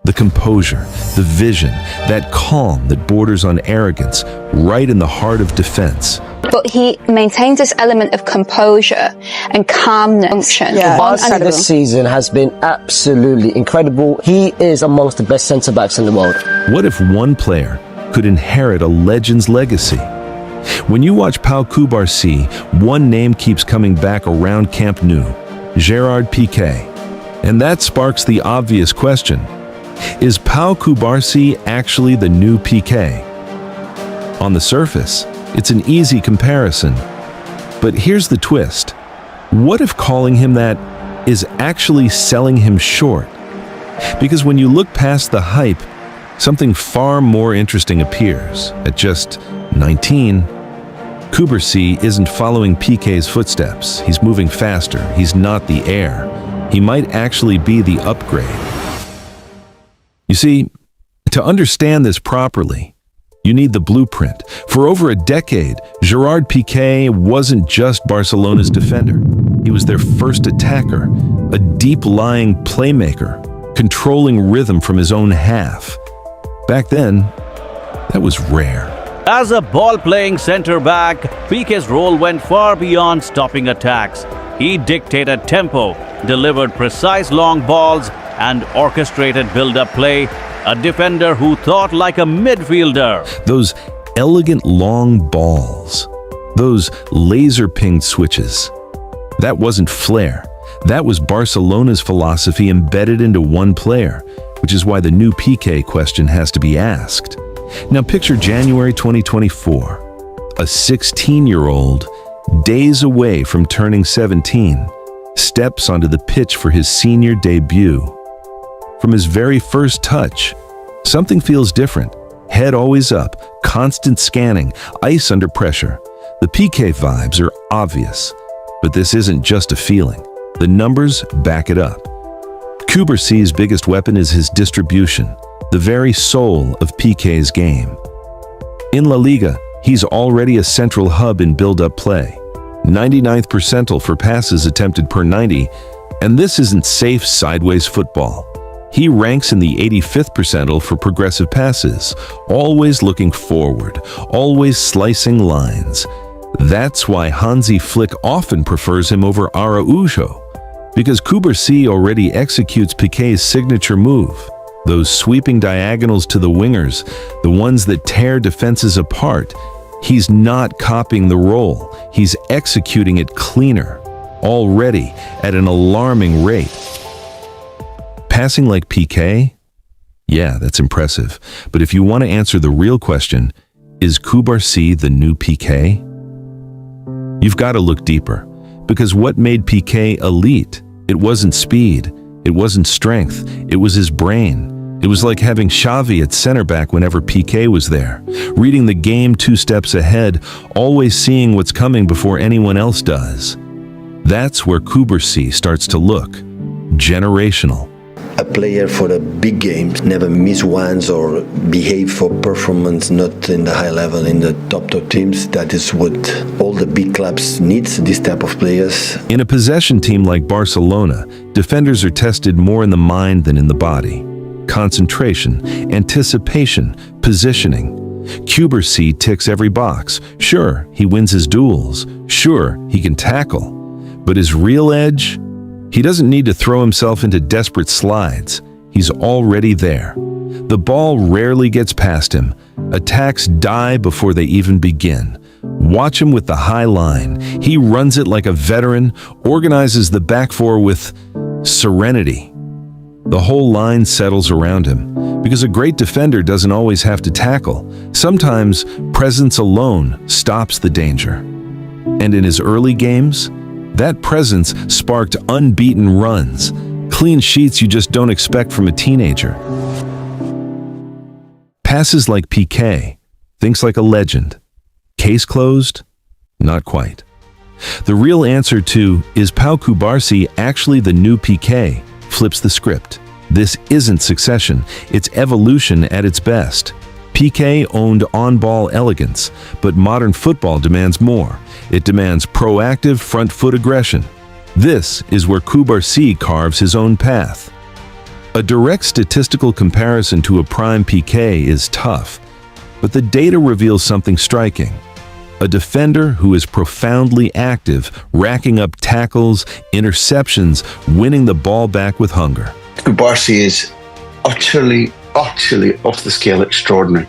The composure, the vision, that calm that borders on arrogance, right in the heart of defense. But he maintains this element of composure and calmness. Yeah, Barca this season has been absolutely incredible. He is amongst the best centre-backs in the world. What if one player could inherit a legend's legacy? When you watch Pau Cubarsi, one name keeps coming back around Camp Nou, Gerard Piqué. And that sparks the obvious question. Is Pau Cubarsi actually the new Piqué? On the surface, it's an easy comparison. But here's the twist. What if calling him that is actually selling him short? Because when you look past the hype, something far more interesting appears. At just 19, Cubarsí isn't following Piqué's footsteps. He's moving faster. He's not the heir. He might actually be the upgrade. You see, to understand this properly, you need the blueprint. For over a decade, Gerard Piqué wasn't just Barcelona's defender. He was their first attacker, a deep-lying playmaker, controlling rhythm from his own half. Back then, that was rare. As a ball-playing centre-back, Piqué's role went far beyond stopping attacks. He dictated tempo, delivered precise long balls, and orchestrated build-up play, a defender who thought like a midfielder. Those elegant long balls, those laser-pinged switches, that wasn't flair. That was Barcelona's philosophy embedded into one player, which is why the new Piqué question has to be asked. Now picture January 2024, a 16-year-old, days away from turning 17, steps onto the pitch for his senior debut. From his very first touch, something feels different. Head always up, constant scanning, ice under pressure. The Piqué vibes are obvious, but this isn't just a feeling. The numbers back it up. Cubarsí's biggest weapon is his distribution, the very soul of Piqué's game. In La Liga, he's already a central hub in build-up play. 99th percentile for passes attempted per 90, and this isn't safe sideways football. He ranks in the 85th percentile for progressive passes, always looking forward, always slicing lines. That's why Hansi Flick often prefers him over Araujo, because Cubarsí already executes Piqué's signature move. Those sweeping diagonals to the wingers, the ones that tear defenses apart. He's not copying the role, he's executing it cleaner, already at an alarming rate. Passing like Piqué? Yeah, that's impressive. But if you want to answer the real question, is Cubarsí the new Piqué? You've got to look deeper, because what made Piqué elite? It wasn't speed, it wasn't strength, it was his brain. It was like having Xavi at center back whenever Piqué was there, reading the game 2 steps ahead, always seeing what's coming before anyone else does. That's where Cubarsí starts to look generational. A player for the big games, never miss ones or behave for performance not in the high level in the top teams. That is what all the big clubs needs, this type of players. In a possession team like Barcelona, defenders are tested more in the mind than in the body. Concentration, anticipation, positioning. Cubarsí ticks every box. Sure, he wins his duels. Sure, he can tackle. But his real edge? He doesn't need to throw himself into desperate slides. He's already there. The ball rarely gets past him. Attacks die before they even begin. Watch him with the high line. He runs it like a veteran, organizes the back four with serenity. The whole line settles around him, because a great defender doesn't always have to tackle. Sometimes presence alone stops the danger. And in his early games, that presence sparked unbeaten runs, clean sheets you just don't expect from a teenager. Passes like Piqué, thinks like a legend. Case closed? Not quite. The real answer to, is Pau Cubarsi actually the new Piqué, flips the script. This isn't succession, it's evolution at its best. Piqué owned on-ball elegance, but modern football demands more. It demands proactive front-foot aggression. This is where Cubarsí carves his own path. A direct statistical comparison to a prime Piqué is tough, but the data reveals something striking. A defender who is profoundly active, racking up tackles, interceptions, winning the ball back with hunger. Cubarsí is utterly off the scale extraordinary.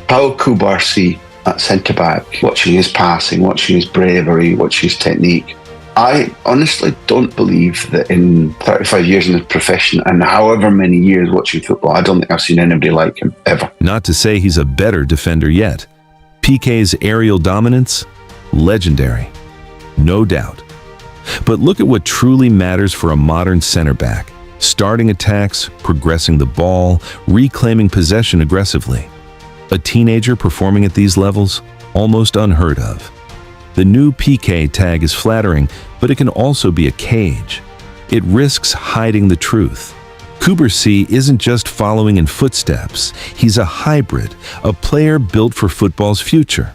Pau Cubarsi at centre-back, watching his passing, watching his bravery, watching his technique. I honestly don't believe that in 35 years in the profession and however many years watching football, I don't think I've seen anybody like him, ever. Not to say he's a better defender yet. Piqué's aerial dominance? Legendary. No doubt. But look at what truly matters for a modern center-back. Starting attacks, progressing the ball, reclaiming possession aggressively. A teenager performing at these levels? Almost unheard of. The new Piqué tag is flattering, but it can also be a cage. It risks hiding the truth. Cubarsí isn't just following in footsteps. He's a hybrid, a player built for football's future.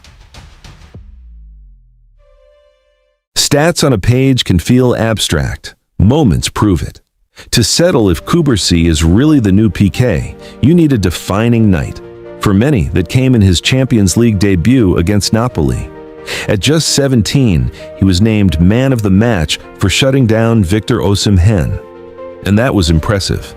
Stats on a page can feel abstract. Moments prove it. To settle if Cubarsí is really the new Piqué, you need a defining night. For many, that came in his Champions League debut against Napoli. At just 17, he was named man of the match for shutting down Victor Osimhen. And that was impressive.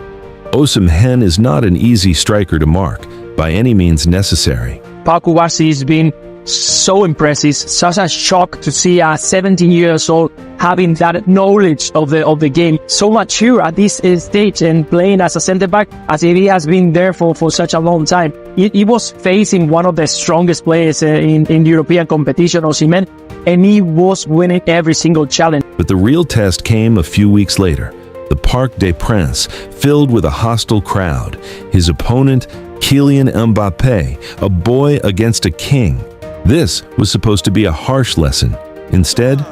Osimhen is not an easy striker to mark, by any means necessary. Pau Cubarsi has been so impressive, such a shock to see a 17 years old having that knowledge of the game, so mature at this stage and playing as a centre-back as if he has been there for such a long time. He was facing one of the strongest players in the European competition, Osimhen, and he was winning every single challenge. But the real test came a few weeks later. The Parc des Princes, filled with a hostile crowd. His opponent, Kylian Mbappe, a boy against a king. This was supposed to be a harsh lesson. Instead,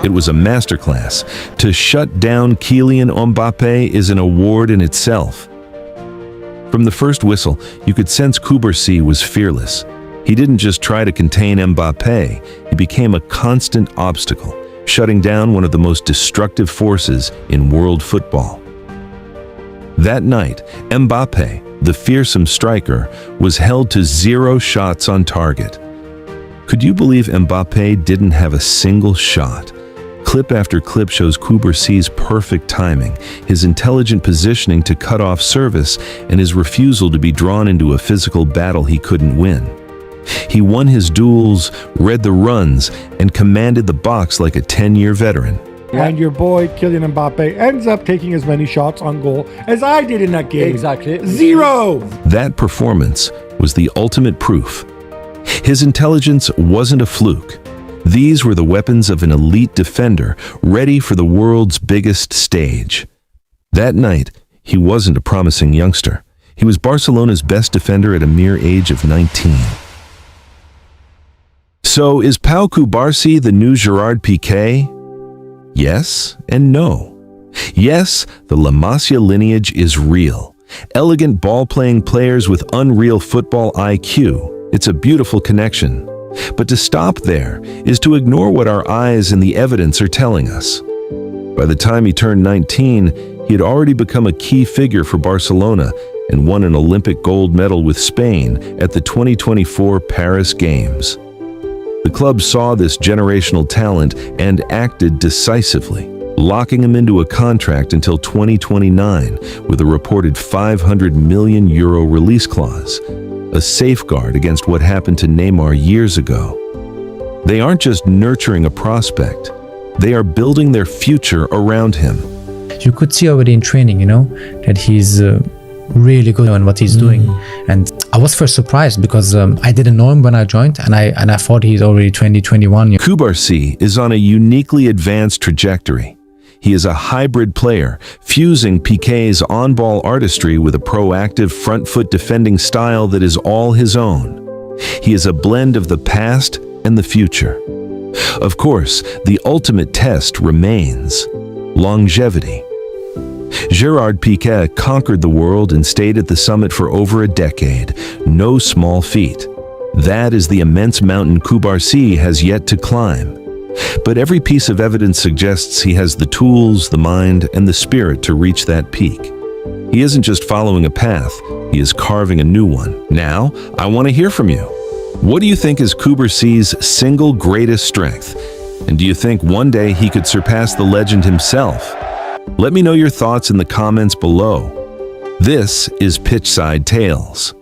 it was a masterclass. To shut down Kylian Mbappe is an award in itself. From the first whistle, you could sense Cubarsí was fearless. He didn't just try to contain Mbappe, he became a constant obstacle, shutting down one of the most destructive forces in world football. That night, Mbappe, the fearsome striker, was held to 0 shots on target. Could you believe Mbappe didn't have a single shot? Clip after clip shows Cubarsí's perfect timing, his intelligent positioning to cut off service, and his refusal to be drawn into a physical battle he couldn't win. He won his duels, read the runs, and commanded the box like a 10-year veteran. And your boy, Kylian Mbappe, ends up taking as many shots on goal as I did in that game. Exactly. 0! That performance was the ultimate proof. His intelligence wasn't a fluke. These were the weapons of an elite defender, ready for the world's biggest stage. That night, he wasn't a promising youngster. He was Barcelona's best defender at a mere age of 19. So, is Pau Cubarsi the new Gerard Piqué? Yes and no. Yes, the La Masia lineage is real. Elegant ball-playing players with unreal football IQ. It's a beautiful connection. But to stop there is to ignore what our eyes and the evidence are telling us. By the time he turned 19, he had already become a key figure for Barcelona and won an Olympic gold medal with Spain at the 2024 Paris Games. The club saw this generational talent and acted decisively, locking him into a contract until 2029 with a reported €500 million release clause, a safeguard against what happened to Neymar years ago. They aren't just nurturing a prospect, they are building their future around him. You could see already in training, that he's really good on what he's doing. And I was first surprised because I didn't know him when I joined, and I thought he's already 21. Cubarsí is on a uniquely advanced trajectory. He is a hybrid player, fusing Piqué's on-ball artistry with a proactive front-foot defending style that is all his own. He is a blend of the past and the future. Of course, the ultimate test remains longevity. Gerard Piqué conquered the world and stayed at the summit for over a decade. No small feat. That is the immense mountain Cubarsí has yet to climb. But every piece of evidence suggests he has the tools, the mind, and the spirit to reach that peak. He isn't just following a path, he is carving a new one. Now, I want to hear from you. What do you think is Cubarsí's single greatest strength? And do you think one day he could surpass the legend himself? Let me know your thoughts in the comments below. This is Pitchside Tales.